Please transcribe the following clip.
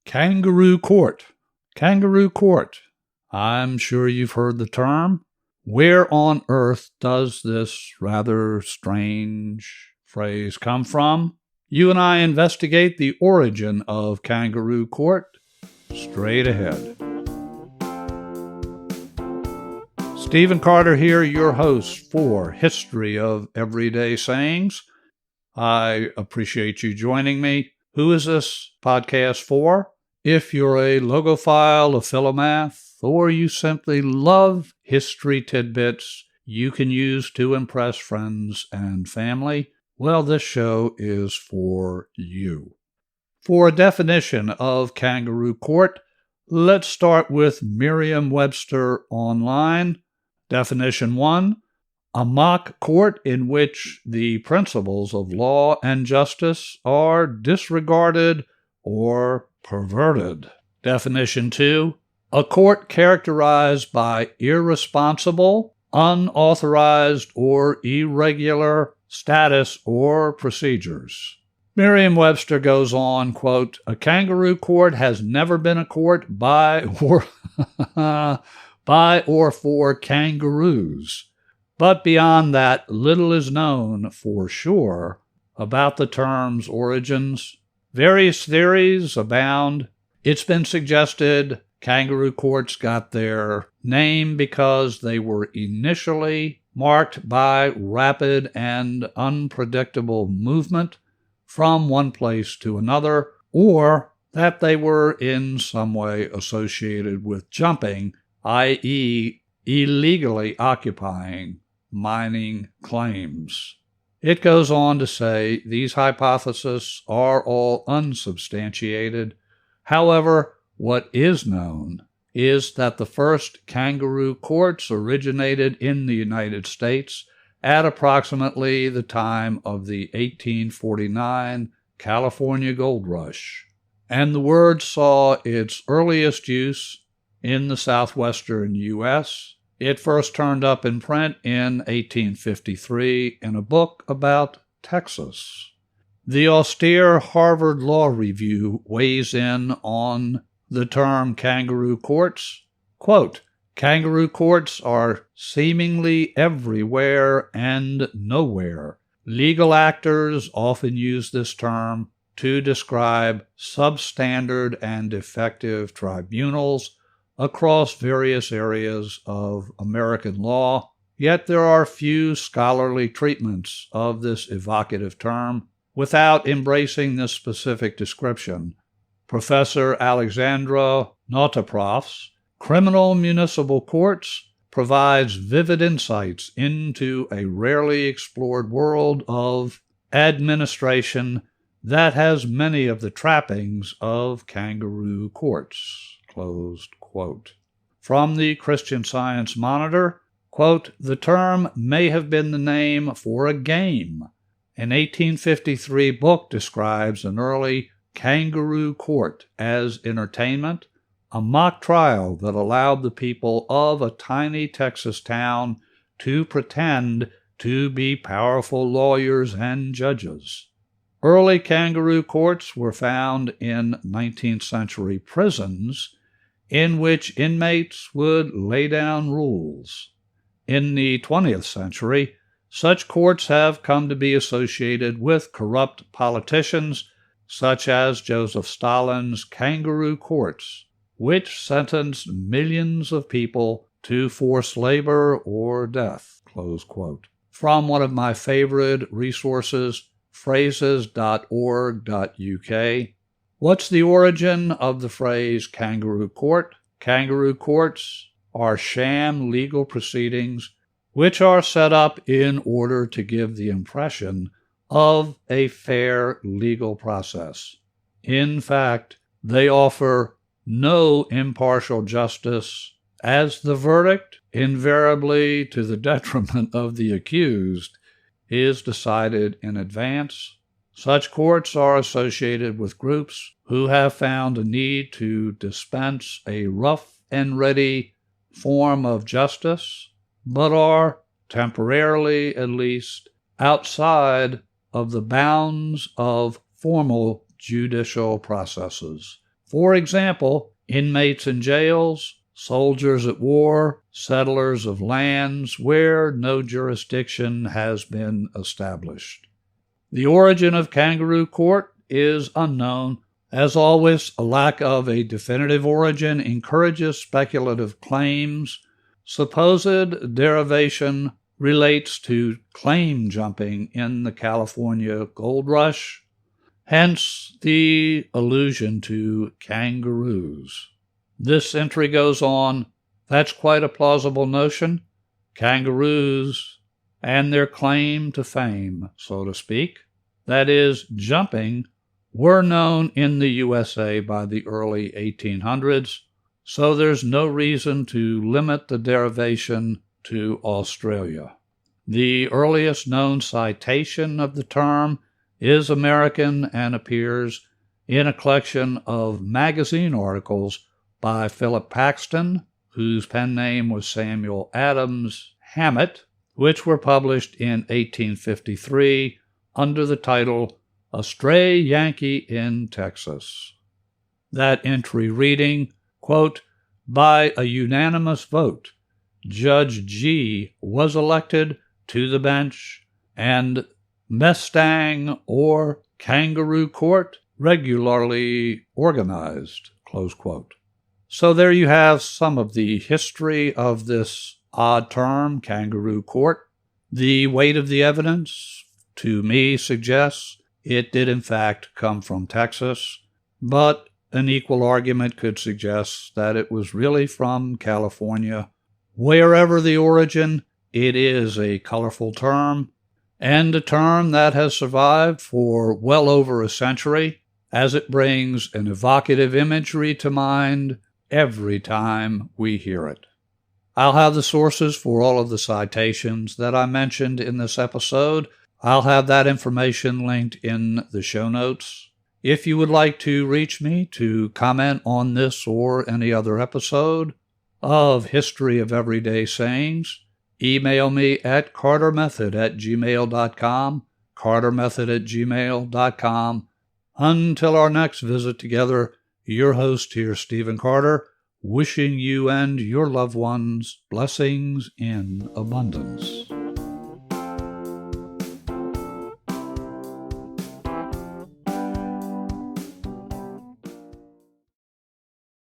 Kangaroo Court. Kangaroo Court. I'm sure you've heard the term. Where on earth does this rather strange phrase come from? You and I investigate the origin of Kangaroo Court straight ahead. Stephen Carter here, your host for History of Everyday Sayings. I appreciate you joining me. Who is this podcast for? If you're a logophile, a philomath, or you simply love history tidbits you can use to impress friends and family, well, this show is for you. For a definition of Kangaroo Court, let's start with Merriam-Webster Online. Definition 1, a mock court in which the principles of law and justice are disregarded or perverted. Definition 2, a court characterized by irresponsible, unauthorized, or irregular status or procedures. Merriam-Webster goes on, quote, a kangaroo court has never been a court by or for kangaroos. But beyond that, little is known for sure about the term's origins. Various theories abound. It's been suggested kangaroo courts got their name because they were initially marked by rapid and unpredictable movement from one place to another, or that they were in some way associated with jumping, i.e., illegally occupying mining claims. It goes on to say these hypotheses are all unsubstantiated. However, what is known is that the first kangaroo courts originated in the United States at approximately the time of the 1849 California Gold Rush, and the word saw its earliest use in the southwestern U.S. It first turned up in print in 1853 in a book about Texas. The austere Harvard Law Review weighs in on the term kangaroo courts. Quote, kangaroo courts are seemingly everywhere and nowhere. Legal actors often use this term to describe substandard and defective tribunals across various areas of American law, yet there are few scholarly treatments of this evocative term without embracing this specific description. Professor Alexandra Notoprof's Criminal Municipal Courts provides vivid insights into a rarely explored world of administration that has many of the trappings of kangaroo courts. Closed quote. From the Christian Science Monitor, quote, the term may have been the name for a game. An 1853 book describes an early kangaroo court as entertainment, a mock trial that allowed the people of a tiny Texas town to pretend to be powerful lawyers and judges. Early kangaroo courts were found in 19th century prisons in which inmates would lay down rules. In the 20th century, such courts have come to be associated with corrupt politicians such as Joseph Stalin's kangaroo courts, which sentenced millions of people to forced labor or death. Close quote. From one of my favorite resources, phrases.org.uk, what's the origin of the phrase kangaroo court? Kangaroo courts are sham legal proceedings which are set up in order to give the impression of a fair legal process. In fact, they offer no impartial justice, as the verdict, invariably to the detriment of the accused, is decided in advance. Such courts are associated with groups who have found a need to dispense a rough and ready form of justice, but are, temporarily at least, outside of the bounds of formal judicial processes. For example, inmates in jails, soldiers at war, settlers of lands where no jurisdiction has been established. The origin of Kangaroo Court is unknown. As always, a lack of a definitive origin encourages speculative claims. Supposed derivation relates to claim jumping in the California gold rush, hence the allusion to kangaroos. This entry goes on, that's quite a plausible notion. Kangaroos and their claim to fame, so to speak, that is, jumping, were known in the USA by the early 1800s, so there's no reason to limit the derivation to Australia. The earliest known citation of the term is American and appears in a collection of magazine articles by Philip Paxton, whose pen name was Samuel Adams Hammett, which were published in 1853 under the title A Stray Yankee in Texas. That entry reading, quote, by a unanimous vote, Judge G was elected to the bench, and Mustang or Kangaroo Court regularly organized, close quote. So there you have some of the history of this odd term, Kangaroo Court. The weight of the evidence, to me, suggests it did in fact come from Texas, but an equal argument could suggest that it was really from California. Wherever the origin, it is a colorful term, and a term that has survived for well over a century, as it brings an evocative imagery to mind every time we hear it. I'll have the sources for all of the citations that I mentioned in this episode. I'll have that information linked in the show notes. If you would like to reach me to comment on this or any other episode of History of Everyday Sayings, email me at cartermethod@gmail.com, cartermethod@gmail.com. Until our next visit together, your host here, Stephen Carter, wishing you and your loved ones blessings in abundance.